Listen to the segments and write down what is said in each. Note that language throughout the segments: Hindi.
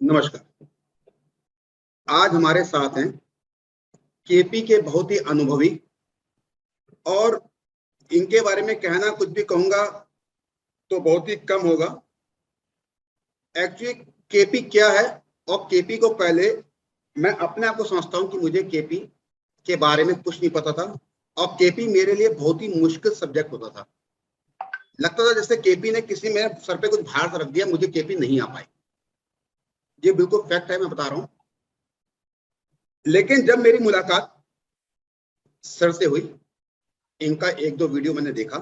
नमस्कार। आज हमारे साथ हैं केपी के बहुत ही अनुभवी, और इनके बारे में कहना कुछ भी कहूंगा तो बहुत ही कम होगा। एक्चुअली केपी क्या है, और केपी को पहले मैं अपने आप को समझता हूं कि मुझे केपी के बारे में कुछ नहीं पता था, और केपी मेरे लिए बहुत ही मुश्किल सब्जेक्ट होता था। लगता था जैसे केपी ने किसी मेरे सर पे कुछ भार रख दिया, मुझे केपी नहीं आ पाई। ये बिल्कुल फैक्ट है, मैं बता रहा हूं। लेकिन जब मेरी मुलाकात सर से हुई, इनका एक दो वीडियो मैंने देखा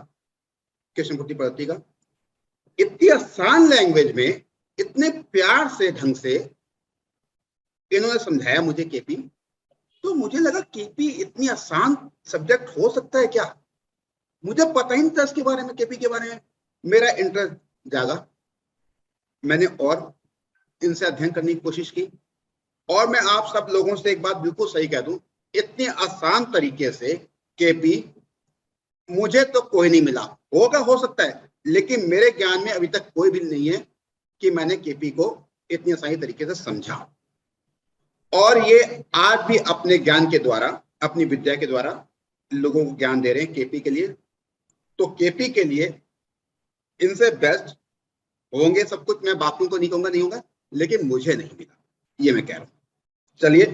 कृष्णमूर्ति पद्धति का, इतनी आसान लैंग्वेज में इतने प्यार से ढंग से इन्होंने समझाया मुझे केपी, तो मुझे लगा केपी इतनी आसान सब्जेक्ट हो सकता है क्या। मुझे पता ही नहीं था इसके बारे में, केपी के बारे में। मेरा इंटरेस्ट जागा, मैंने और इनसे अध्ययन करने की कोशिश की, और मैं आप सब लोगों से एक बात बिल्कुल सही कह दूं, इतने आसान तरीके से केपी मुझे तो कोई नहीं मिला। होगा, हो सकता है, लेकिन मेरे ज्ञान में अभी तक कोई भी नहीं है कि मैंने केपी को इतनी आसानी तरीके से समझा। और ये आज भी अपने ज्ञान के द्वारा, अपनी विद्या के द्वारा लोगों को ज्ञान दे रहे हैं केपी के लिए। तो केपी के लिए इनसे बेस्ट होंगे सब कुछ। मैं बातों को नहीं कहूंगा नहीं होगा, लेकिन मुझे नहीं मिला, ये मैं कह रहा हूं। चलिए,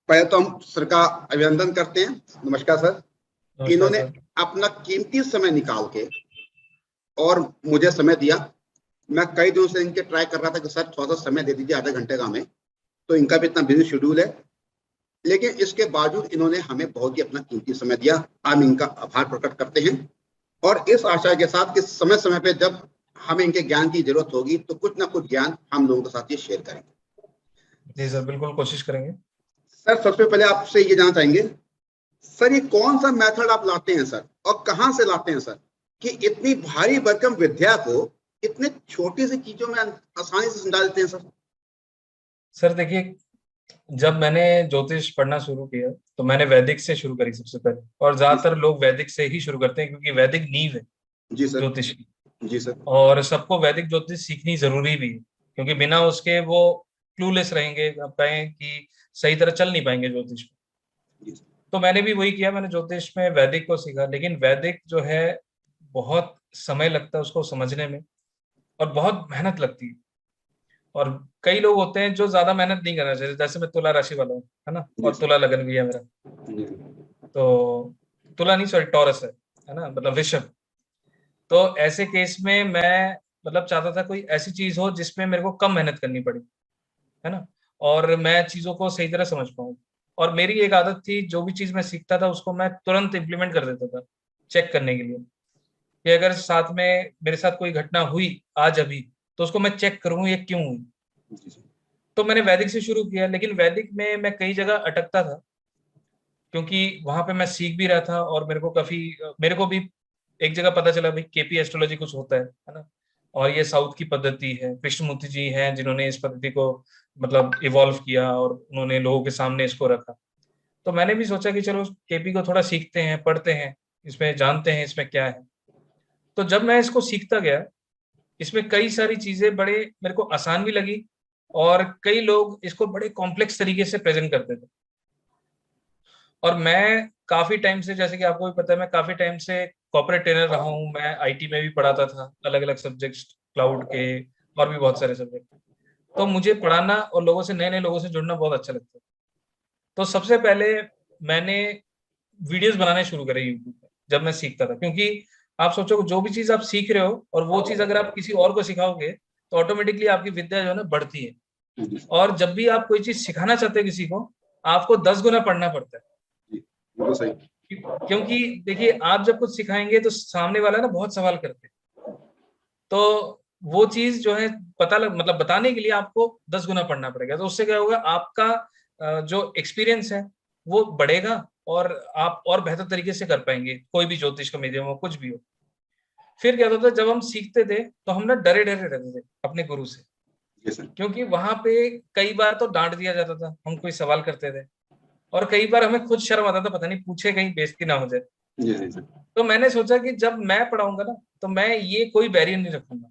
पहले तो हम सर का अभिनंदन करते हैं। नमस्कार सर। नमस्कार इन्होंने सर। अपना कीमती समय निकाल के और मुझे समय दिया। मैं कई दिनों से इनके ट्राई कर रहा था कि सर थोड़ा सा समय दे दीजिए, आधे घंटे का हमें, तो इनका भी इतना बिजी शेड्यूल है, लेकिन इसके बावजूद इन्होंने हमें बहुत ही अपना कीमती समय दिया। हम इनका आभार प्रकट करते हैं, और इस आशा के साथ कि समय समय पे जब हमें इनके ज्ञान की जरूरत होगी तो कुछ ना कुछ ज्ञान हम लोगों के साथ ये शेयर करेंगे। जी सर, बिल्कुल कोशिश करेंगे। सर, सबसे पहले आपसे ये जानना चाहेंगे, सर ये कौन सा मेथड आप लाते हैं सर, और कहां से लाते हैं सर, कि इतनी भारी भरकम विद्या को इतने छोटी सी चीजों में आसानी से समझा देते हैं सर। सर देखिए, जब मैंने ज्योतिष पढ़ना शुरू किया तो मैंने वैदिक से शुरू करी सबसे पहले, और जी ज्यादातर सर। लोग वैदिक से ही शुरू करते हैं क्योंकि वैदिक नींव है जी सर। ज्योतिष की। जी सर। और सबको वैदिक ज्योतिष सीखनी जरूरी भी है, क्योंकि बिना उसके वो क्लूलेस रहेंगे, आप कहें कि सही तरह चल नहीं पाएंगे ज्योतिष में। जी सर। तो मैंने भी वही किया, मैंने ज्योतिष में वैदिक को सीखा। लेकिन वैदिक जो है, बहुत समय लगता है उसको समझने में, और बहुत मेहनत लगती है। और कई लोग होते हैं जो ज्यादा मेहनत नहीं करना चाहते, जैसे मैं तुला राशि वाला हूँ, है ना, जी और सर। तुला लगन भी है मेरा। जी तो तुला नहीं, सॉरी, टॉरस है ना, मतलब वृषभ। तो ऐसे केस में मैं मतलब चाहता था कोई ऐसी चीज हो जिसमें मेरे को कम मेहनत करनी पड़ी, है ना, और मैं चीजों को सही तरह समझ पाऊँ। और मेरी एक आदत थी, जो भी चीज मैं सीखता था उसको मैं तुरंत इम्प्लीमेंट कर देता था, चेक करने के लिए कि अगर साथ में मेरे साथ कोई घटना हुई आज अभी, तो उसको मैं चेक करूँ ये क्यों हुई। जी सर। तो मैंने वैदिक से शुरू किया, लेकिन वैदिक में मैं कई जगह अटकता था, क्योंकि वहां पे मैं सीख भी रहा था, और मेरे को भी एक जगह पता चला भाई केपी एस्ट्रोलॉजी कुछ होता है ना। और ये साउथ की पद्धति है, कृष्णमूर्ति जी हैं जिन्होंने इस पद्धति को मतलब इवॉल्व किया, और उन्होंने लोगों के सामने इसको रखा। तो मैंने भी सोचा कि चलो केपी को थोड़ा सीखते हैं, पढ़ते हैं, इसमें जानते हैं इसमें क्या है। तो जब मैं इसको सीखता गया, इसमें कई सारी चीजें बड़े मेरे को आसान भी लगी, और कई लोग इसको बड़े कॉम्प्लेक्स तरीके से प्रेजेंट करते थे। और मैं काफी टाइम से, जैसे कि आपको भी पता है, मैं काफी टाइम से कॉर्पोरेट ट्रेनर रहा हूँ, मैं आईटी में भी पढ़ाता था, अलग अलग सब्जेक्ट्स, क्लाउड के और भी बहुत सारे सब्जेक्ट। तो मुझे पढ़ाना और लोगों से, नए नए लोगों से जुड़ना बहुत अच्छा लगता है। तो सबसे पहले मैंने वीडियोस बनाने शुरू करे यूट्यूब पे, जब मैं सीखता था। क्योंकि आप सोचो, जो भी चीज आप सीख रहे हो और वो चीज अगर आप किसी और को सिखाओगे, तो ऑटोमेटिकली आपकी विद्या जो है ना बढ़ती है। जी सर। और जब भी आप कोई चीज सिखाना चाहते हो किसी को, आपको 10 गुना पढ़ना पड़ता है। जी, बिल्कुल सही। क्योंकि देखिए, आप जब कुछ सिखाएंगे तो सामने वाला ना बहुत सवाल करते हैं। तो वो चीज जो है, मतलब बताने के लिए आपको 10 गुना पढ़ना पड़ेगा। तो उससे क्या होगा, आपका जो एक्सपीरियंस है वो बढ़ेगा, और आप और बेहतर तरीके से कर पाएंगे, कोई भी ज्योतिष का मीडियम हो, कुछ भी हो। फिर क्या होता था, जब हम सीखते थे तो हम ना डरे डरे रहते थे अपने गुरु से, जी सर। क्योंकि वहां पे कई बार तो डांट दिया जाता था, हम कोई सवाल करते थे, और कई बार हमें खुद शर्म आता था, पता नहीं पूछे कहीं बेइज्जती ना हो जाए। जी जी सर। तो मैंने सोचा कि जब मैं पढ़ाऊंगा ना, तो मैं ये कोई बैरियर नहीं रखूंगा।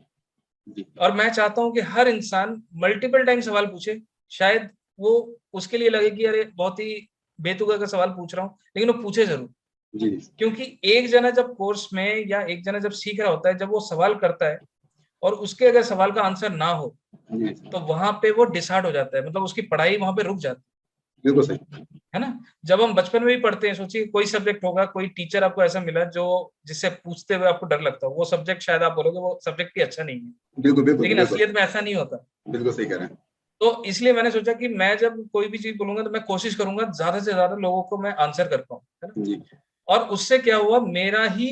जी और मैं चाहता हूं कि हर इंसान मल्टीपल टाइम सवाल पूछे। शायद वो उसके लिए लगे कि अरे बहुत ही बेतुका का सवाल पूछ रहा हूँ, लेकिन वो पूछे जरूर। जी क्योंकि एक जना जब कोर्स में या एक जना जब सीख रहा होता है, जब वो सवाल करता है और उसके अगर सवाल का आंसर ना हो जी, तो वहां पे वो डिसहार्ट हो जाता है, मतलब उसकी पढ़ाई वहां पे रुक जाती बिल्कुल सही। है ना। जब हम बचपन में भी पढ़ते हैं, सोचिए कोई सब्जेक्ट होगा, कोई टीचर आपको ऐसा मिला जो जिससे पूछते हुए आपको डर लगता हो, वो सब्जेक्ट शायद आप बोलोगे वो सब्जेक्ट ही अच्छा नहीं है, बिल्कुल बिल्कुल लेकिन बिल्कुल असलियत में ऐसा नहीं होता। बिल्कुल सही कह रहे हैं। तो इसलिए मैंने सोचा कि मैं जब कोई भी चीज बोलूंगा तो मैं कोशिश करूंगा ज्यादा से ज्यादा लोगों को मैं आंसर कर पाऊँ, है ना। जी और उससे क्या हुआ, मेरा ही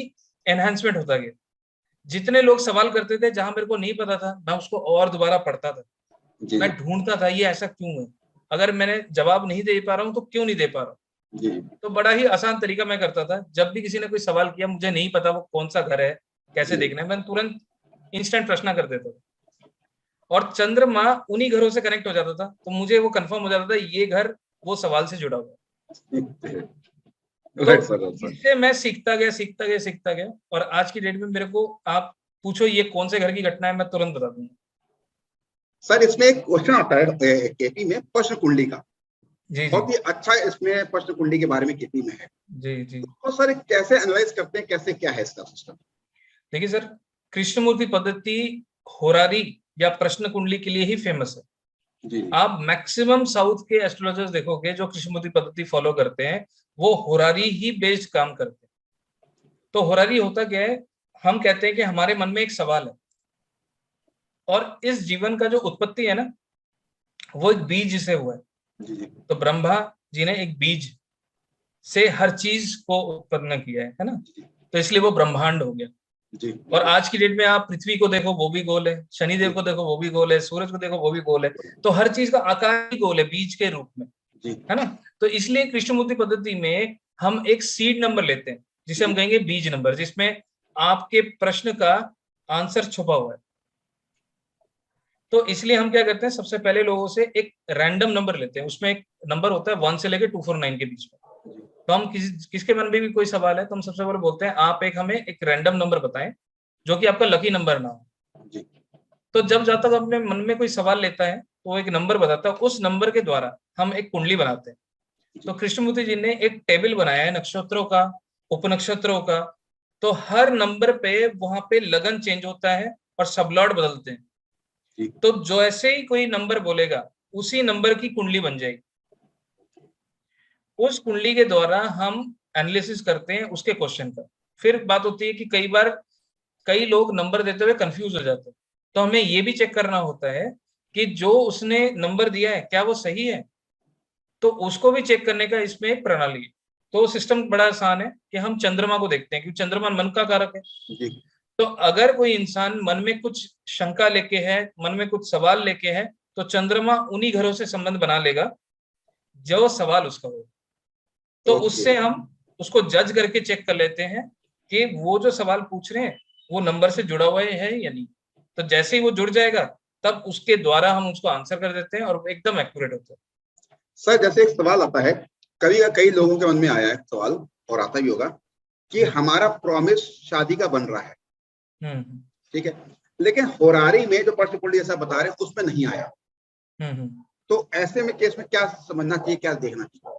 एनहांसमेंट होता गया। जितने लोग सवाल करते थे जहां मेरे को नहीं पता था, मैं उसको और दोबारा पढ़ता था, जी मैं जी ढूंढता था ये ऐसा क्यों है, अगर मैंने जवाब नहीं दे पा रहा हूँ तो क्यों नहीं दे पा रहा हूँ। जी तो बड़ा ही आसान तरीका मैं करता था, जब भी किसी ने कोई सवाल किया, मुझे नहीं पता वो कौन सा घर है, कैसे जी देखना है, मैं तुरंत इंस्टेंट प्रश्न कर देता था। और चंद्रमा उन्हीं घरों से कनेक्ट हो जाता था, तो मुझे वो कंफर्म हो जाता था ये घर वो सवाल से जुड़ा हुआ है। तो राइट सर, राइट सर। इससे मैं सीखता गया सीखता गया सीखता गया, और आज की डेट में मेरे को आप पूछो ये कौन से घर की घटना है, मैं तुरंत बता दूंगा। सर इसमें एक क्वेश्चन आता है केपी में प्रश्न कुंडली का, जी जी बहुत ही अच्छा इसमें प्रश्न कुंडली के बारे में केपी में है। जी जी। तो सर कैसे एनालाइज करते हैं, कैसे क्या है इसका सिस्टम? देखिए सर, कृष्णमूर्ति पद्धति होरारी या प्रश्न कुंडली के लिए ही फेमस है। जी आप मैक्सिमम साउथ के एस्ट्रोलॉजर्स देखोगे जो कृष्णमूर्ति पद्धति फॉलो करते हैं, वो होरारी ही बेस्ड काम करते हैं। तो होरारी होता क्या है, हम कहते हैं कि हमारे मन में एक सवाल है, और इस जीवन का जो उत्पत्ति है ना, वो एक बीज से हुआ है। जी जी तो ब्रह्मा जी ने एक बीज से हर चीज को उत्पन्न किया है ना। तो इसलिए वो ब्रह्मांड हो गया। जी और बिल्कुल। आज की डेट में आप पृथ्वी को देखो वो भी गोल है, शनिदेव जी को देखो वो भी गोल है, सूरज को देखो वो भी गोल है। तो हर चीज का आकार ही गोल है बीज के रूप में, जी है ना। तो इसलिए कृष्णमूर्ति पद्धति में हम एक सीड नंबर लेते हैं, जिसे हम जी कहेंगे बीज नंबर, जिसमें आपके प्रश्न का आंसर छुपा हुआ है। तो इसलिए हम क्या करते हैं, सबसे पहले लोगों से एक रैंडम नंबर लेते हैं, उसमें एक नंबर होता है 1 से लेके 249 के बीच में। तो हम किसके मन में भी कोई सवाल है तो हम सबसे पहले बोलते हैं आप एक हमें एक रैंडम नंबर बताएं जो कि आपका लकी नंबर ना हो। जी तो जब तक अपने मन में कोई सवाल लेता है तो वो एक नंबर बताता है, उस नंबर के द्वारा हम एक कुंडली बनाते हैं। तो जी कृष्णमूर्ति जी ने एक टेबल बनाया है नक्षत्रों का, उपनक्षत्रों का। तो हर नंबर पे वहां पे लगन चेंज होता है और सबलॉर्ड बदलते हैं। जी तो जो ऐसे ही कोई नंबर बोलेगा उसी नंबर की कुंडली बन जाएगी। उस कुंडली के द्वारा हम एनालिसिस करते हैं उसके क्वेश्चन का। फिर बात होती है कि कई बार कई लोग नंबर देते हुए कंफ्यूज हो जाते हैं, तो हमें ये भी चेक करना होता है कि जो उसने नंबर दिया है क्या वो सही है। तो उसको भी चेक करने का इसमें एक प्रणाली है। तो सिस्टम बड़ा आसान है कि हम चंद्रमा को देखते हैं, क्योंकि चंद्रमा मन का कारक है। जी तो अगर कोई इंसान मन में कुछ शंका लेके है, मन में कुछ सवाल लेके है, तो चंद्रमा उन्हीं घरों से संबंध बना लेगा जो सवाल उसका हो। तो ओके। उससे हम उसको जज करके चेक कर लेते हैं कि वो जो सवाल पूछ रहे हैं वो नंबर से जुड़ा हुआ है या नहीं। तो जैसे ही वो जुड़ जाएगा तब उसके द्वारा हम उसको आंसर कर देते हैं और वो एकदम एक्यूरेट होता है। सर जैसे एक सवाल आता है, कभी कई लोगों के मन में आया है सवाल, और आता भी होगा, कि हमारा प्रॉमिस शादी का बन रहा है, हम्म ठीक है, लेकिन होरारी में जो प्रश्न कुंडली ऐसा बता रहे हैं उसमें नहीं आया। हम्म। तो ऐसे में केस में क्या समझना चाहिए, क्या देखना चाहिए?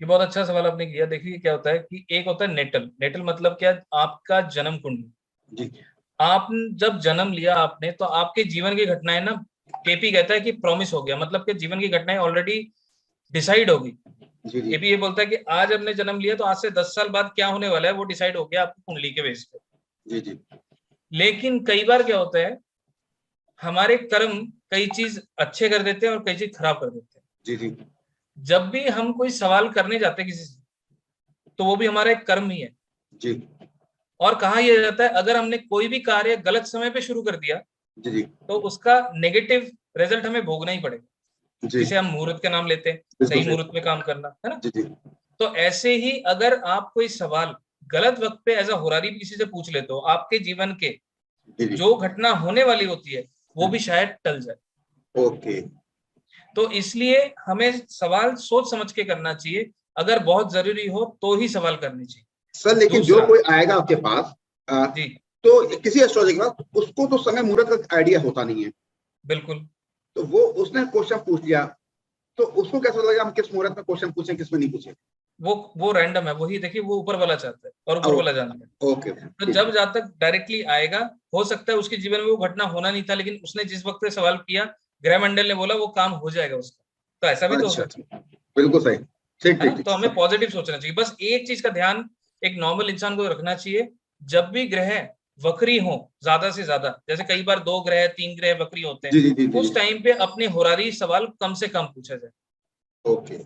ये बहुत अच्छा सवाल आपने किया। देखिए क्या होता है कि एक होता है नेटल। नेटल मतलब क्या, आपका जन्म कुंडली। जी आप जब जन्म लिया आपने तो आपके जीवन की घटनाएं ना, केपी कहता है कि प्रॉमिस हो गया, मतलब कि जीवन की घटनाएं ऑलरेडी डिसाइड होगी। जी जी केपी ये बोलता है कि आज हमने जन्म लिया तो आज से 10 साल बाद क्या होने वाला है वो डिसाइड हो गया आपकी कुंडली के बेस पे। जी जी लेकिन कई बार क्या होता है, हमारे कर्म कई चीज अच्छे कर देते हैं और कई चीज खराब कर देते हैं। जी जी जब भी हम कोई सवाल करने जाते हैं किसी से, तो वो भी हमारा एक कर्म ही है। जी और कहा यह जाता है अगर हमने कोई भी कार्य गलत समय पे शुरू कर दिया जी जी तो उसका नेगेटिव रिजल्ट हमें भोगना ही पड़ेगा। जी जिसे हम मुहूर्त के नाम लेते हैं, बिल्कुल सही मुहूर्त सही। में काम करना, है ना। जी जी तो ऐसे ही अगर आप कोई सवाल गलत वक्त पे एज अ होरारी किसी से पूछ लेते हो, आपके जीवन के जी जी जो घटना होने वाली होती है वो भी शायद टल जाए। ओके। तो इसलिए हमें सवाल सोच समझ के करना चाहिए, अगर बहुत जरूरी हो तो ही सवाल करनी चाहिए। सर लेकिन जो दूसरा, कोई आएगा आपके पास, जी तो किसी एस्ट्रोलॉजी के बाद उसको तो समय मुहूर्त का आइडिया होता नहीं है, बिल्कुल। तो वो उसने क्वेश्चन पूछ लिया, तो उसको कैसा लगेगा हम किस मुहूर्त में क्वेश्चन पूछें किस में नहीं पूछे? वो रैंडम है, वही देखिए वो ऊपर वाला चाहता है और ऊपर वाला जानता है। ओके, तो जब जहाँ तक डायरेक्टली आएगा, हो सकता है उसके जीवन में वो घटना होना नहीं था, लेकिन उसने जिस वक्त पे सवाल किया, ग्रह मंडल ने बोला वो काम हो जाएगा उसका, तो ऐसा भी तो हो अच्छा, सकता बिल्कुल सही, ठीक है ना। ठीक ठीक। तो हमें पॉजिटिव सोचना चाहिए। बस एक चीज का ध्यान एक नॉर्मल इंसान को रखना चाहिए, जब भी ग्रह वक्री हो ज्यादा से ज्यादा, जैसे कई बार 2 ग्रह 3 ग्रह वक्री होते जी हैं, जी जी जी, उस टाइम पे अपने होरारी सवाल कम से कम पूछा जाए, ओके,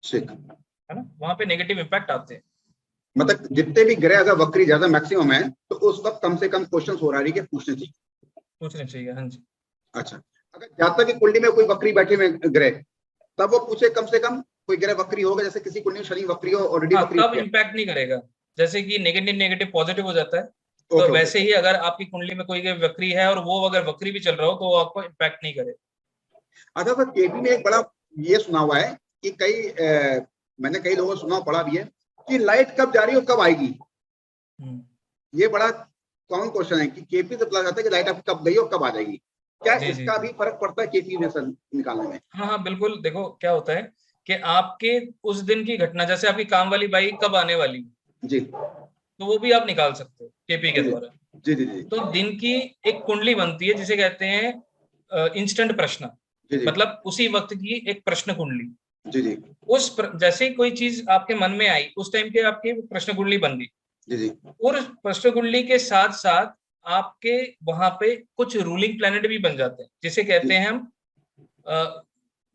ठीक। है ना। वहां पे नेगेटिव इम्पैक्ट आते हैं। मतलब जितने भी ग्रह अगर वक्री ज्यादा मैक्सिमम है, तो उस वक्त कम से कम क्वेश्चन हो रहा है कि पूछने चाहिए। पूछने चाहिए, हाँ जी। अच्छा, अगर जातक की कुंडली में कोई वक्री बैठे हुए ग्रह, तब वो पूछे कम से कम, कोई ग्रह वक्री होगा, जैसे किसी कुंडली में शनि वक्री हो, ऑलरेडी हाँ, वक्री हो तब गया। इम्पैक्ट नहीं करेगा। जैसे कि नेगेटिव नेगेटिव पॉजिटिव हो जाता है, तो ओके ओके। वैसे ही अगर आपकी कुंडली में कोई वक्री है और वो अगर वक्री भी चल रहा हो, तो वो आपको इम्पैक्ट नहीं करेगा। अच्छा सर, केपी में एक बड़ा ये सुना हुआ है कि मैंने कई लोगों से सुना पढ़ा भी है कि लाइट कब जा रही है और कब आएगी। ये बड़ा कॉमन क्वेश्चन है कि केपी से पता जाता है कि लाइट अब कब गई और कब आ जाएगी। क्या जी जी इसका जी। भी फर्क पड़ता है केपी में सर निकालने में? हाँ हाँ बिल्कुल। देखो क्या होता है कि आपके उस दिन की घटना, जैसे आपकी काम वाली बाई कब आने वाली है, जी तो वो भी आप निकाल सकते हो केपी के जी द्वारा। जी जी जी तो दिन की एक कुंडली बनती है जिसे कहते हैं इंस्टेंट प्रश्न, जी जी मतलब उसी वक्त की एक प्रश्न कुंडली। जी जी जैसे ही कोई चीज आपके मन में आई, उस टाइम के आपकी प्रश्न कुंडली बन गई। जी जी और प्रश्न कुंडली के साथ साथ आपके वहां पे कुछ रूलिंग प्लैनेट भी बन जाते हैं, जिसे कहते हैं हम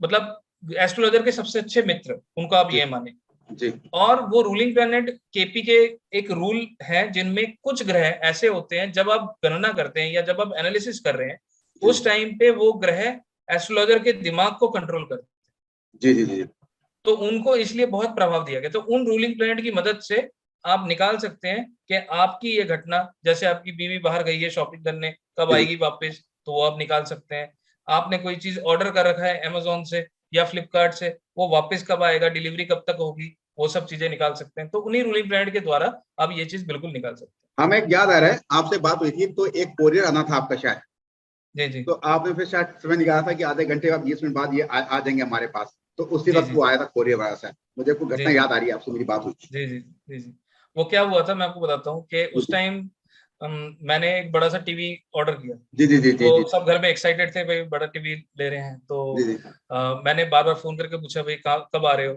मतलब एस्ट्रोलॉजर के सबसे अच्छे मित्र, उनको आप ये माने। जी और वो रूलिंग प्लैनेट केपी के एक रूल है, जिनमें कुछ ग्रह ऐसे होते हैं, जब आप गणना करते हैं या जब आप एनालिसिस कर रहे हैं, उस टाइम पे वो ग्रह एस्ट्रोलॉजर के दिमाग को कंट्रोल करते हैं। जी जी जी तो उनको इसलिए बहुत प्रभाव दिया गया। तो उन रूलिंग प्लैनेट की मदद से आप निकाल सकते हैं कि आपकी ये घटना, जैसे आपकी बीवी बाहर गई है शॉपिंग करने, कब जी आएगी वापस, तो वो आप निकाल सकते हैं। आपने कोई चीज ऑर्डर कर रखा है अमेजोन से या फ्लिपकार्ट से, वो वापस कब आएगा, डिलीवरी कब तक होगी, वो सब चीजें निकाल सकते हैं। तो उन्हीं रूलिंग प्लैनेट के द्वारा आप ये चीज बिल्कुल निकाल सकते हमें याद आ रहा है, आपसे बात हुई थी तो एक कोरियर आना था आपका शायद, हैं। जी जी तो आपने फिर शायद समय निकाला था कि आधे घंटे बाद 20 मिनट बाद ये आ जाएंगे हमारे पास, तो उसी जी वक्त जी वो आया था कोरियर वाला शायद। मुझे कोई जी घटना जी याद आ रही है, आपसे मेरी बात हुई थी। जी जी जी जी। वो क्या हुआ था मैं आपको बताता हूँ कि जी उस टाइम मैंने एक बड़ा सा टीवी ऑर्डर किया। जी जी जी जी तो जी सब घर में एक्साइटेड थे, भाई बड़ा टीवी ले रहे हैं। तो जी जी मैंने बार बार फोन करके पूछा, भाई कब आ रहे हो।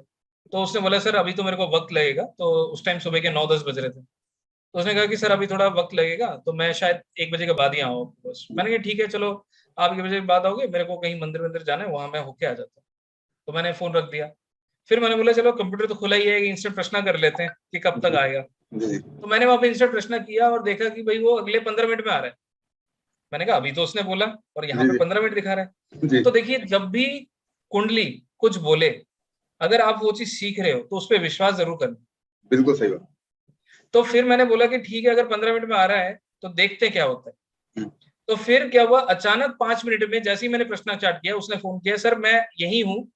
तो उसने बोला सर अभी तो मेरे को वक्त लगेगा। तो उस टाइम सुबह के 9-10 बज रहे थे। तो उसने कहा कि सर अभी थोड़ा वक्त लगेगा, तो मैं शायद 1 बजे के बाद ही आऊँ आपके पास। मैंने कहा ठीक है चलो, आप 1 बजे के बाद आओगे, मेरे को कहीं मंदिर वंदिर जाना है, वहां मैं होके आ जाता हूँ। तो मैंने फोन रख दिया। फिर मैंने बोला चलो कंप्यूटर तो खुला ही है, इंस्टेंट प्रश्न कर लेते हैं कि कब तक आएगा। जी जी तो मैंने वहां पे इंस्टेंट प्रश्न किया और देखा कि भाई वो अगले 15 मिनट में आ रहा है। मैंने कहा अभी तो उसने बोला और यहाँ जी पे 15 मिनट दिखा रहा है। जी तो देखिए जब भी कुंडली कुछ बोले, अगर आप वो चीज सीख रहे हो तो उस पर विश्वास जरूर करना। बिल्कुल सही बात। तो फिर मैंने बोला कि ठीक है, अगर 15 मिनट में आ रहा है तो देखते क्या होता है। हम्म, तो फिर क्या हुआ, अचानक 5 मिनट में जैसे ही मैंने प्रश्न स्टार्ट किया, उसने फोन किया, सर मैं यही हूँ,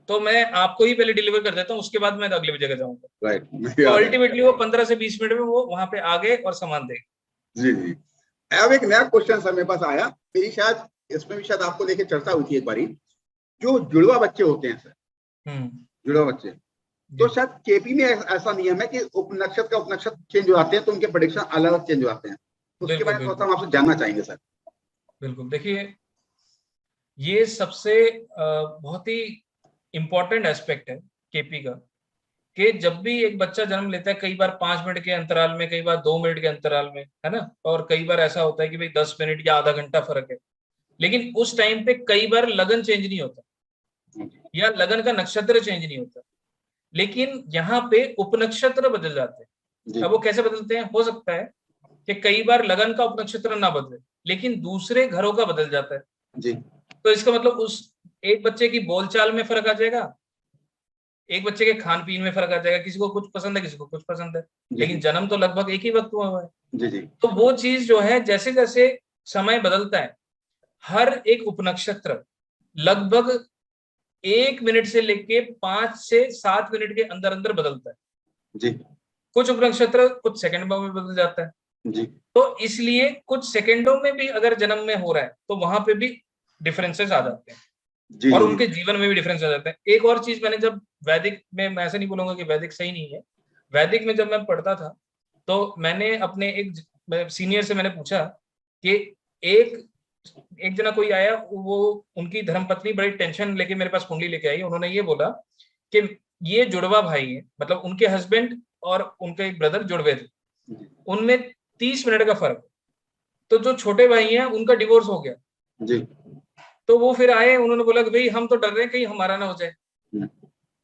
तो मैं आपको ही पहले डिलीवर कर देता हूँ, उसके बाद मैं अगली जगह जाऊंगा। राइट, मुझे तो याद है। अल्टीमेटली वो 15 से 20 मिनट में वो वहां पे आ गए और सामान दे जी जी। अब एक नया क्वेश्चन सर मेरे पास आया, मेरी शायद इसमें भी शायद आपको लेके चर्चा हुई थी एक बारी। जो जुड़वा बच्चे होते हैं सर, गए। जुड़वा बच्चे, तो शायद केपी में ऐसा नियम है कि उपनक्षत्र का उपनक्षत्र चेंज हो जाते हैं, तो उनके प्रेडिक्शन अलग अलग चेंज हो जाते हैं। उसके बिल्कुल बारे में थोड़ा सा बिल्कुल हम आपसे जानना चाहेंगे सर। बिल्कुल। देखिए ये सबसे बहुत ही इम्पोर्टेंट एस्पेक्ट है केपी का, कि जब भी एक बच्चा जन्म लेता है, कई बार 5 मिनट के अंतराल में, कई बार 2 मिनट के अंतराल में, है ना। और कई बार ऐसा होता है कि भाई 10 मिनट या आधा घंटा फर्क है। लेकिन उस टाइम पे कई बार लगन चेंज नहीं होता, या लगन का नक्षत्र चेंज नहीं होता, लेकिन यहाँ पे उपनक्षत्र बदल जाते हैं। जी अब वो कैसे बदलते हैं, हो सकता है कि कई बार लगन का उपनक्षत्र ना बदले, लेकिन दूसरे घरों का बदल जाता है। जी तो इसका मतलब उस एक बच्चे की बोलचाल में फर्क आ जाएगा, एक बच्चे के खान पीन में फर्क आ जाएगा, किसी को कुछ पसंद है, किसी को कुछ पसंद है, जी लेकिन जी जन्म तो लगभग एक ही वक्त हुआ है। जी जी तो वो चीज जो है, जैसे जैसे समय बदलता है, हर एक उपनक्षत्र लगभग 1 मिनट से लेके 5 से 7 मिनट के अंदर अंदर बदलता है। जी कुछ उपनक्षत्र कुछ सेकंड में बदल जाता है, जी तो इसलिए कुछ सेकंडों में भी अगर जन्म में हो रहा है तो वहां पे भी डिफरेंसेस आ जाते हैं जी और जी उनके जीवन में भी डिफरेंस आ जाते हैं। एक और चीज मैंने जब वैदिक में, मैं ऐसे नहीं बोलूंगा कि वैदिक सही नहीं है, वैदिक में जब मैं पढ़ता था तो मैंने अपने एक सीनियर से मैंने पूछा कि एक एक जना कोई आया, वो उनकी धर्मपत्नी बड़ी टेंशन लेके मेरे पास कुंडली लेके आई। उन्होंने ये बोला कि ये जुड़वा भाई है, मतलब उनके हस्बैंड और उनके एक ब्रदर जुड़वे थे, जी उनमें 30 मिनट का फर्क, तो जो छोटे भाई हैं उनका डिवोर्स हो गया। जी तो वो फिर आए, उन्होंने बोला कि भाई हम तो डर रहे हैं कहीं हमारा ना हो जाए। हम्म,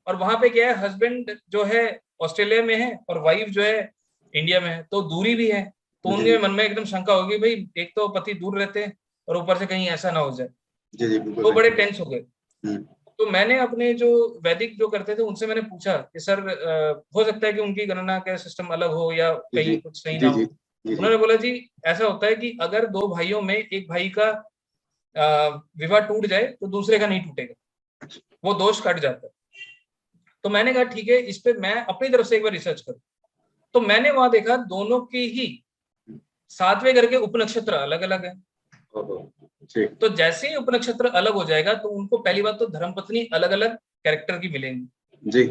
और वहां पे क्या है, हस्बैंड जो है ऑस्ट्रेलिया में है और वाइफ जो है इंडिया में है, तो दूरी भी है। तो जी उनके मन में एकदम शंका होगी, भाई एक तो पति दूर रहते हैं और ऊपर से कहीं ऐसा ना हो जाए। जी जी बिल्कुल तो बड़े सही। टेंस हो गए। हम्म, तो मैंने अपने जो वैदिक जो करते थे उनसे मैंने पूछा कि सर हो सकता है कि उनकी गणना का सिस्टम अलग हो या जी जी कहीं कुछ सही ना जी हो। जी जी जी उन्होंने बोला जी ऐसा होता है कि अगर दो भाइयों में एक भाई का विवाह टूट जाए तो दूसरे का नहीं टूटेगा, वो दोष कट जाता है। तो मैंने कहा ठीक है, इस पे मैं अपनी तरफ से एक बार रिसर्च करूं। तो मैंने वहां देखा दोनों के ही 7वें घर के उपनक्षत्र अलग अलग है। ओहो, ठीक। तो जैसे ही उपनक्षत्र अलग हो जाएगा तो उनको पहली बात तो धर्मपत्नी अलग अलग कैरेक्टर की मिलेंगी, जी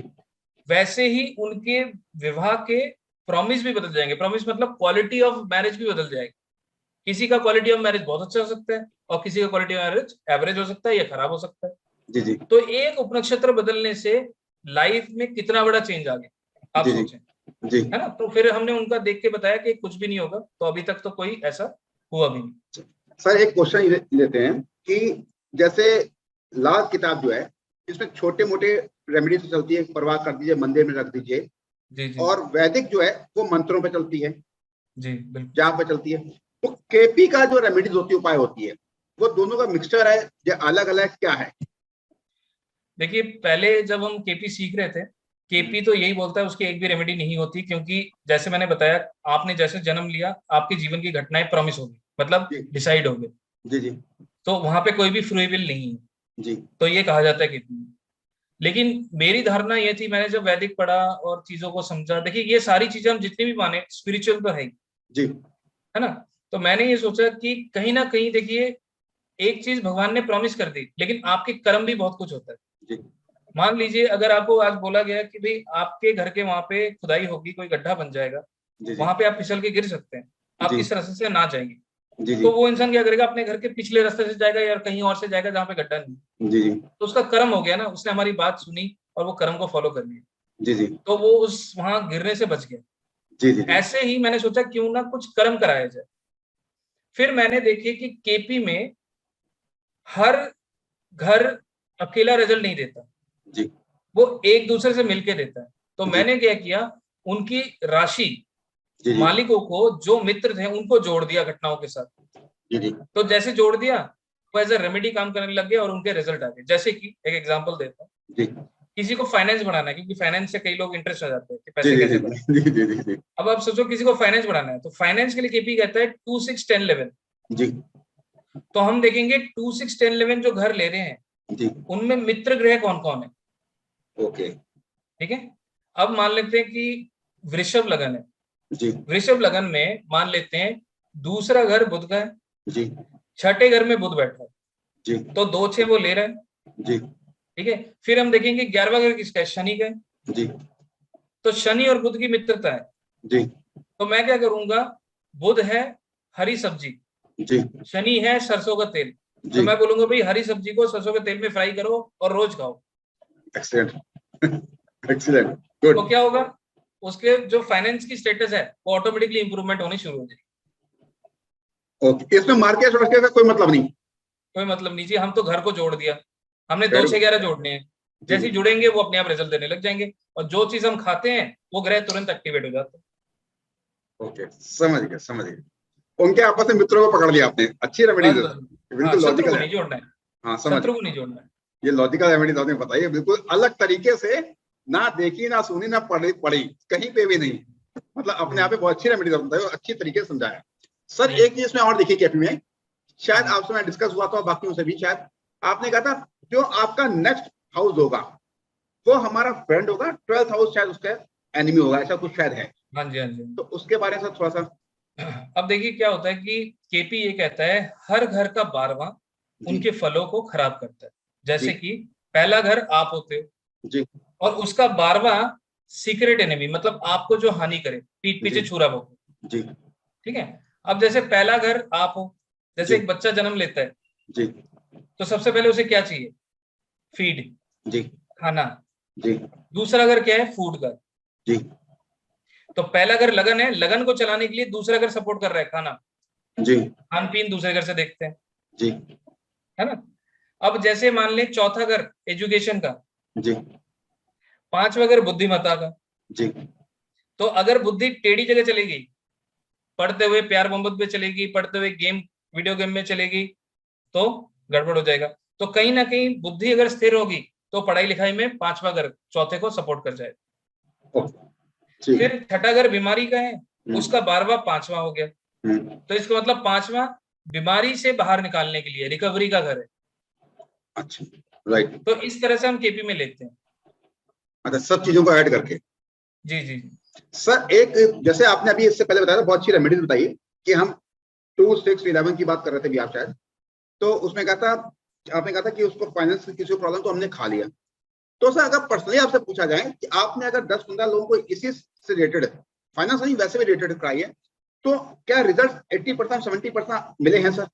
वैसे ही उनके विवाह के प्रॉमिस भी बदल जाएंगे। प्रॉमिस मतलब क्वालिटी ऑफ मैरिज भी बदल जाएगी। किसी का क्वालिटी ऑफ मैरिज बहुत अच्छा हो सकता है और किसी का क्वालिटी ऑफ मैरिज एवरेज हो सकता है या खराब हो सकता है। जी जी तो एक उपनक्षत्र बदलने से लाइफ में कितना बड़ा चेंज आ गया, आप जी जी सोचें, जी है ना। तो फिर हमने उनका देख के बताया कि कुछ भी नहीं होगा, तो अभी तक तो कोई ऐसा हुआ भी नहीं। सर एक क्वेश्चन लेते हैं कि जैसे लाल किताब जो है इसमें छोटे मोटे रेमेडी से चलती है, परवाह कर दीजिए, मंदिर में रख दीजिए। जी जी और वैदिक जो है वो मंत्रों पे चलती है, जी बिल्कुल। जाप पे चलती है। तो केपी का जो रेमेडीज होती है, उपाय होती है, वो दोनों का मिक्सचर है या अलग अलग क्या है? देखिए पहले जब हम केपी सीख रहे थे, केपी तो यही बोलता है उसकी एक भी रेमेडी नहीं होती, क्योंकि जैसे मैंने बताया, आपने जैसे जन्म लिया आपके जीवन की घटनाएं प्रॉमिस होगी, मतलब जी डिसाइड हो गए। जी जी तो वहां पे कोई भी फ्री विल नहीं है, जी तो ये कहा जाता है केपी में। लेकिन मेरी धारणा ये थी, मैंने जब वैदिक पढ़ा और चीजों को समझा, देखिए ये सारी चीजें हम जितनी भी माने स्पिरिचुअल तो है ही, जी है ना। तो मैंने ये सोचा कि कहीं ना कहीं देखिए, एक चीज भगवान ने प्रॉमिस कर दी, लेकिन आपके कर्म भी बहुत कुछ होता है। जी मान लीजिए अगर आपको आज बोला गया कि भाई आपके घर के वहां पे खुदाई होगी, कोई गड्ढा बन जाएगा, जी जी वहां पे आप फिसल के गिर सकते हैं, आप जी इस रास्ते से ना जाएंगे, जी जी तो वो इंसान क्या करेगा, अपने घर के पिछले रास्ते से जाएगा या कहीं और से जाएगा जहाँ पे गड्ढा नहीं। जी जी तो उसका कर्म हो गया ना, उसने हमारी बात सुनी और वो कर्म को फॉलो कर लिया, जी जी तो वो उस वहां गिरने से बच गया। जी जी जी ऐसे ही मैंने सोचा क्यों ना कुछ कर्म कराया जाए। फिर मैंने देखे कि केपी में हर घर अकेला रिजल्ट नहीं देता, जी वो एक दूसरे से मिलके देता है। तो जी मैंने क्या किया, उनकी राशि जी जी मालिकों को, जो मित्र थे उनको जोड़ दिया घटनाओं के साथ। जी जी तो जैसे जोड़ दिया, वो एज ए रेमेडी काम करने लग गए और उनके रिजल्ट आ गए। जैसे कि एक एग्जांपल देता हूँ, जी किसी को फाइनेंस बढ़ाना है, क्योंकि फाइनेंस से कई लोग इंटरेस्ट आ जाते हैं कि जी पैसे जी कैसे बढ़ाए। जी जी जी जी अब आप सोचो किसी को फाइनेंस बढ़ाना है, तो फाइनेंस के लिए केपी कहता है 2 6 10 11। जी तो हम देखेंगे 2 6 10 11 जो घर ले रहे हैं जी उनमें मित्र ग्रह कौन कौन है। ओके ठीक है, अब मान लेते हैं कि वृषभ लगन है, जी वृषभ लगन में मान लेते हैं दूसरा घर बुध का है, जी छठे घर में बुध बैठा है, जी तो 2 6 वो ले रहा है। जी ठीक है, फिर हम देखेंगे 11वां घर किसका है, शनि का है, जी तो शनि और बुध की मित्रता है। जी तो मैं क्या करूंगा, बुध है हरी सब्जी, जी शनि है सरसों का तेल, तो जी मैं बोलूंगा भाई हरी सब्जी को सरसों के तेल में फ्राई करो और रोज खाओ। Excellent excellent good. तो क्या होगा, उसके जो फाइनेंस की स्टेटस है वो ऑटोमेटिकली इंप्रूवमेंट होनी शुरू हो जाएगी। ओके, इसमें मार्केट वार्केट का कोई मतलब नहीं? कोई मतलब नहीं जी, हम तो घर को जोड़ दिया, हमने 2 वेरी 6 11 जोड़ने हैं। जी जैसे जी ही जुड़ेंगे वो अपने आप रिजल्ट देने लग जाएंगे, और जो चीज हम खाते हैं वो ग्रह तुरंत एक्टिवेट हो जाते हैं। ओके, समझ गए। उनके आपस में मित्रों को पकड़ लिया आपने, अच्छी रेमेडीज बस है बस, सर, हाँ बिल्कुल शत्रु लॉजिकल को है। नहीं जोड़ना है, हाँ समझ शत्रु गया। को नहीं जोड़ना है। ये लॉजिकल रेमेडीज आपने बताई है, बिल्कुल अलग तरीके से, ना देखी ना सुनी ना पढ़ी पढ़ी, कहीं पे भी नहीं, मतलब अपने आप में बहुत अच्छी रेमेडीज बताई और अच्छी तरीके से समझाया। सर जी एक चीज इसमें और देखिए कैपी में, शायद जी आपसे मैं डिस्कस हुआ था बाकी से भी, शायद आपने कहा था जो आपका नेक्स्ट हाउस होगा वो हमारा फ्रेंड होगा, 12th हाउस शायद उसका एनिमी होगा, ऐसा कुछ शायद है। हाँ जी हाँ जी। तो उसके बारे में थोड़ा सा अब देखिए क्या होता है कि केपी ये कहता है हर घर का 12वां जी उनके फलों को खराब करता है। जैसे जी कि पहला घर आप होते हो जी और उसका 12वां सीक्रेट एनिमी, मतलब आपको जो हानि करे, पीठ पीछे जी छुरा वो। जी ठीक है। अब जैसे पहला घर आप हो, जैसे जी एक बच्चा जन्म लेता है जी तो सबसे पहले उसे क्या चाहिए? फीड, जी खाना। जी दूसरा घर क्या है? फूड का। जी तो पहला घर लगन है, लगन को चलाने के लिए दूसरा घर सपोर्ट कर रहा है, खाना, जी खान पीन दूसरे घर से देखते हैं, जी है ना। अब जैसे मान लें चौथा घर एजुकेशन का, जी पांचवा घर बुद्धिमत्ता का। जी तो अगर बुद्धि टेढ़ी जगह चलेगी, पढ़ते हुए प्यार मोहब्बत में चलेगी, पढ़ते हुए गेम वीडियो गेम में चलेगी, तो गड़बड़ हो जाएगा। तो कहीं ना कहीं बुद्धि अगर स्थिर होगी तो पढ़ाई लिखाई में पांचवा घर चौथे को सपोर्ट कर जाएगा। ठीक है। फिर छठा घर बीमारी का है, हम्म उसका 12वां पांचवा हो गया। हम्म, तो इसका मतलब पांचवा बीमारी से बाहर निकालने के लिए रिकवरी का घर है। अच्छा, राइट। तो इस तरह से हम केपी में लेते हैं। अच्छा, सब चीजों को ऐड करके। जी जी जी। सर एक, जैसे आपने अभी इससे पहले बताया था, बहुत अच्छी रेमेडीज बताई कि हम 2, 6, 11 की बात कर रहे थे भी आप शायद, तो उसमें कहा था, आपने कहा था कि उसको फाइनेंस की किसी को प्रॉब्लम तो हमने खा लिया। तो सर अगर पर्सनली आपसे पूछा जाए कि आपने अगर 10-15 लोगों को इसी से रिलेटेड, फाइनेंस नहीं वैसे भी रिलेटेड कराई है, तो क्या रिजल्ट 80%, 70% मिले हैं सर?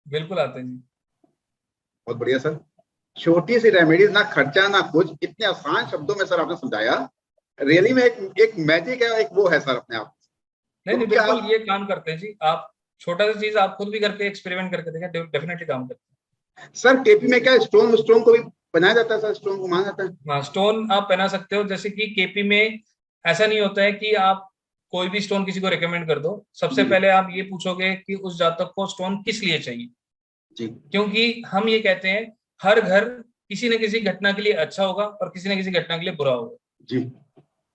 बिल्कुल आते हैं जी। बहुत बढ़िया सर। छोटी सी रेमेडीज, ना खर्चा ना कुछ, इतने आसान शब्दों में सर आपने समझाया। रियली में एक मैजिक है, एक वो है सर अपने आप। नहीं नहीं, क्योंकि बिल्कुल आप ये काम करते हैं जी। आप छोटा सा चीज आप खुद भी करके एक्सपेरिमेंट करके देखें, डेफिनेटली काम करते सर केपी में क्या स्टोन स्टोन को भी बनाया जाता है सर? स्टोन को माना जाता है? हैं। हाँ, स्टोन आप पहना सकते हो। जैसे कि केपी में ऐसा नहीं होता है कि आप कोई भी स्टोन किसी को रिकमेंड कर दो। सबसे जी पहले आप ये पूछोगे कि उस जातक को स्टोन किस लिए चाहिए। जी क्योंकि हम ये कहते हैं हर घर किसी न किसी घटना के लिए अच्छा होगा और किसी न किसी घटना के लिए बुरा होगा, जी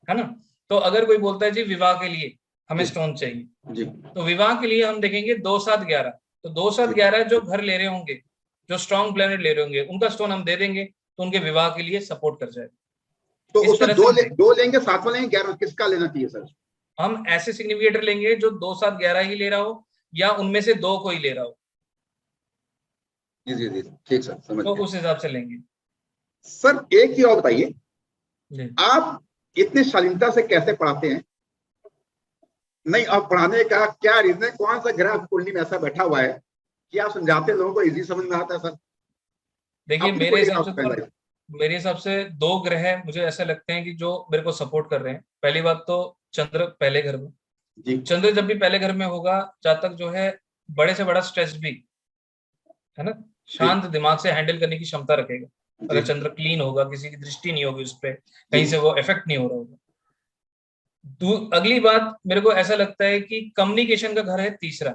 है ना। तो अगर कोई बोलता है जी विवाह के लिए हमें जी स्टोन चाहिए, जी तो विवाह के लिए हम देखेंगे 2-7-11। तो 2-7-11 जो घर ले रहे होंगे, जो स्ट्रॉन्ग प्लेनेट ले रहे होंगे, उनका स्टोन हम दे देंगे तो उनके विवाह के लिए सपोर्ट कर जाएगा। तो इस उसमें तरह से हम देखें। दो लेंगे, साथ में लेंगे, 11 किसका लेना चाहिए सर? हम ऐसे सिग्निफिकेटर लेंगे जो 2-7-11 ही ले रहा हो या उनमें से दो को ही ले रहा हो, जी जी जी, ठीक सर, समझ तो गया। उस हिसाब से लेंगे। सर एक चीज और बताइए, जी। आप इतनी शालीनता से कैसे पढ़ाते हैं? नहीं, आप पढ़ाने का क्या रीजन है? कौन सा ग्रह आपकी कुंडली में ऐसा बैठा हुआ है कि आप समझाते हैं, लोगों को इजी समझ में आता है सर? देखिए अपनी कुंडली का नाम तो बताइए। मेरे हिसाब से दो ग्रह मुझे ऐसे लगते हैं कि जो मेरे को सपोर्ट कर रहे हैं। पहली बात तो चंद्र पहले घर में। जी चंद्र जब भी पहले घर में होगा, जातक जो है बड़े से बड़ा स्ट्रेस भी, है ना, जी शांत दिमाग से हैंडल करने की क्षमता रखेगा। जी अगर चंद्र क्लीन होगा, किसी की दृष्टि नहीं होगी उस पर, जी कहीं से वो इफेक्ट नहीं हो रहा होगा। अगली बात मेरे को ऐसा लगता है कि कम्युनिकेशन का घर है तीसरा,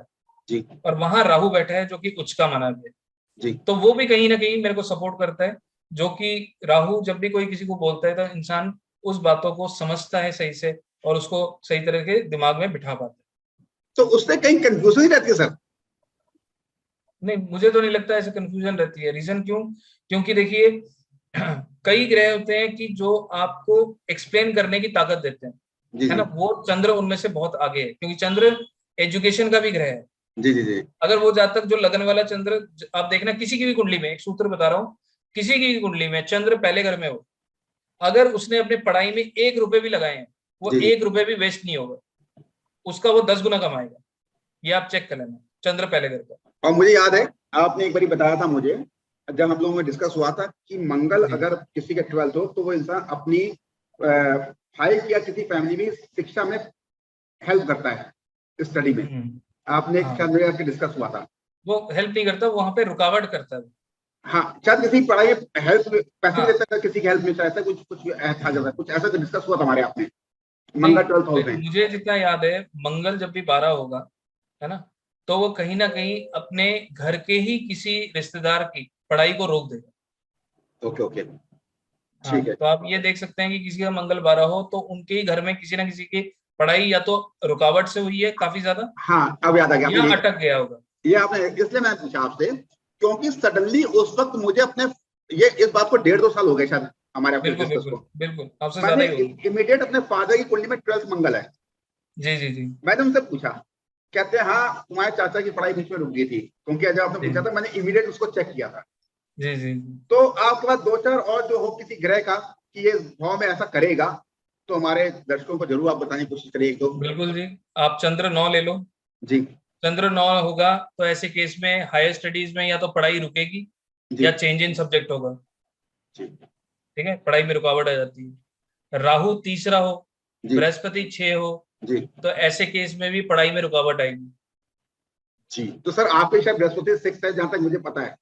जी और वहां राहु बैठा है जो कि उच्च का माना गया है। जी तो वो भी कहीं ना कहीं मेरे को सपोर्ट करता है। जो कि राहु जब भी कोई किसी को बोलता है तो इंसान उस बातों को समझता है सही से और उसको सही तरह के दिमाग में बिठा पाता है। तो उससे कहीं कंफ्यूजन ही रहती है सर? नहीं, मुझे तो नहीं लगता ऐसे कंफ्यूजन रहती है। रीजन क्यों? क्योंकि देखिए कई ग्रह होते हैं कि जो आपको एक्सप्लेन करने की ताकत देते हैं, जी है जी ना। वो चंद्र उनमें से बहुत आगे है, क्योंकि चंद्र एजुकेशन का भी ग्रह है। जी जी जी अगर वो जातक जो लगन वाला चंद्र, आप देखना किसी की भी कुंडली में, एक सूत्र बता रहा हूँ, किसी की भी कुंडली में चंद्र पहले घर में हो, अगर उसने अपने पढ़ाई में 1 रुपए भी लगाए हैं, वो जी जी। 1 रुपए भी वेस्ट नहीं होगा, उसका वो 10 गुना कमाएगा। ये आप चेक कर लेना, चंद्र पहले घर का। और मुझे याद है, आपने एक बार बताया था मुझे, जब हम लोगों में डिस्कस हुआ था कि मंगल जी। अगर किसी का 12th हो तो वो इंसान अपनी 5 या किसी फैमिली में शिक्षा में हेल्प करता है, स्टडी में। आपने एक शायद हाँ, मेरे आपके डिस्कस हुआ था। वो हेल्प नहीं करता, वहां पे रुकावट करता है। हाँ, शायद किसी की पढ़ाई में हेल्प, पैसे भी हाँ, देता है, किसी की हेल्प मिलता है, ऐसा कुछ कुछ था, जब कुछ ऐसा तो डिस्कस हुआ था हमारे आपने, नहीं, मंगल 12th हाउस में। मुझे जितना याद है, मंगल जब भी 12 होगा, है ना, तो वो कहीं ना कहीं अपने घर के ही किसी रिश्तेदार की पढ़ाई को रोक देगा। ओके ओके, हाँ, ठीक है। तो आप ये देख सकते हैं कि किसी का मंगल 12 हो तो उनके ही घर में किसी ना किसी की पढ़ाई या तो रुकावट से हुई है काफी ज्यादा, हाँ, अब याद आ गया, या आपने अटक गया होगा। ये आपने इसलिए मैंने पूछा आपसे, क्योंकि सडनली उस वक्त मुझे अपने, ये इस बात को 1.5-2 साल हो गए शायद हमारे आपके बिल्कुल डिस्कस बिल्कुल को। बिल्कुल, आपसे मैंने ज्यादा ही होगी। इमीडिएट अपने फादर की कुंडली में 12th मंगल है, जी जी जी। मैंने उनसे पूछा कहते हैं हाँ तुम्हारे चाचा की पढ़ाई बीच में रुक गई थी, क्योंकि जब आपने पूछा था मैंने इमीडिएट उसको चेक किया था। जी जी तो आपके पास दो चार और जो हो किसी ग्रह का कि ये भाव में ऐसा करेगा, तो हमारे दर्शकों को जरूर आप बताने की कोशिश करिए एक दो। बिल्कुल जी। आप चंद्र 9 ले लो। जी चंद्र 9 होगा तो ऐसे केस में हायर स्टडीज में या तो पढ़ाई रुकेगी जी या चेंज इन सब्जेक्ट होगा। जी ठीक है, पढ़ाई में रुकावट आ जाती है। राहु तीसरा हो, जी बृहस्पति 6 हो, जी तो ऐसे केस में भी पढ़ाई में रुकावट आएगी। जी। तो सर आपके शायद बृहस्पति 6 है जहां तक मुझे पता है।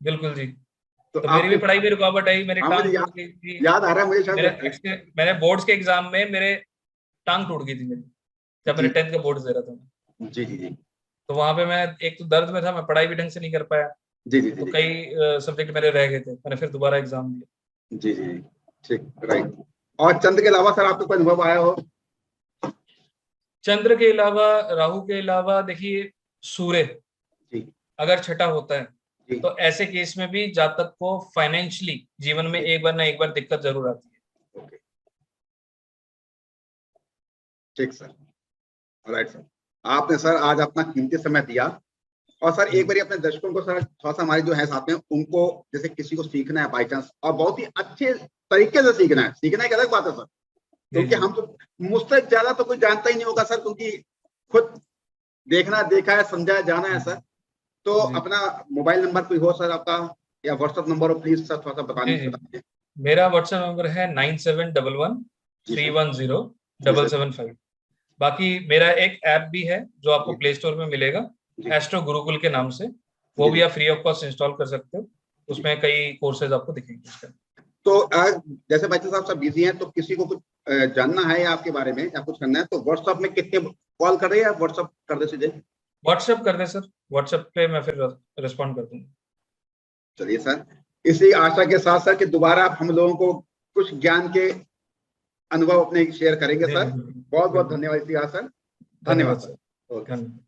बिल्कुल जी। तो तो मेरी भी आपके, पढ़ाई में रुकावट आई, मेरी हाँ टांग मुझे टूट गई थी। याद आ रहा है मुझे मेरे शायद। मैंने बोर्ड्स के एग्जाम में मेरे टांग टूट गई थी मेरी, जब मैंने जी 10th का बोर्ड दे रहा था। जी जी जी तो वहां पे मैं एक तो दर्द में था, मैं पढ़ाई भी ढंग से नहीं कर पाया, जी जी तो जी कई सब्जेक्ट मेरे रह गए थे, मैंने फिर दोबारा एग्जाम दिया। जी जी जी। ठीक, राइट। और चंद्र के अलावा सर आपको कोई अनुभव आया हो? चंद्र के अलावा, राहु के अलावा देखिए, सूर्य जी अगर छठा होता है जी। तो ऐसे केस में भी जातक को फाइनेंशियली जीवन में एक बार ना एक बार दिक्कत जरूर आती है। ओके, ठीक सर, राइट सर। आपने सर आज अपना कीमती समय दिया। और सर एक बार अपने दर्शकों को सर थोड़ा सा, हमारे जो है साथ में उनको, जैसे किसी को सीखना है बाई चांस और बहुत ही अच्छे तरीके से सीखना है, सीखना एक अलग बात है सर, जी क्योंकि जी हम तो मुझसे ज्यादा तो कोई जानता ही नहीं होगा सर, क्योंकि खुद देखना देखा है, समझा है, जाना है सर। तो जी अपना मोबाइल नंबर कोई हो सर आपका, या व्हाट्सएप नंबर हो, प्लीज सर थोड़ा सा जी बता जी। दीजिए। मेरा व्हाट्सएप नंबर है 9711 जी सर। 310 जी सर। 775। बाकी मेरा एक ऐप भी है जो आपको जी प्ले स्टोर में मिलेगा, जी एस्ट्रो गुरुकुल के नाम से। वो जी भी जी आप फ्री ऑफ कॉस्ट इंस्टॉल कर सकते हो। जी। उसमें कई कोर्सेज आपको दिखेंगे उसका। तो जैसे बच्चे साहब सब बिजी हैं, तो किसी को कुछ जानना है या आपके बारे में या कुछ करना है, तो व्हाट्सएप में कितने कॉल कर रहे हैं, व्हाट्सएप कर दे सीधे। व्हाट्सएप कर दे सर, व्हाट्सएप पे मैं फिर रिस्पॉन्ड कर दूंगा। चलिए सर, इसी आशा के साथ सर कि दोबारा आप हम लोगों को कुछ ज्ञान के अनुभव अपने शेयर करेंगे जी जी सर। बिल्कुल बहुत बहुत बिल्कुल। धन्यवाद इतिहास सर। धन्यवाद धन्यवाद सर। सर। Okay sir. धन्यवाद।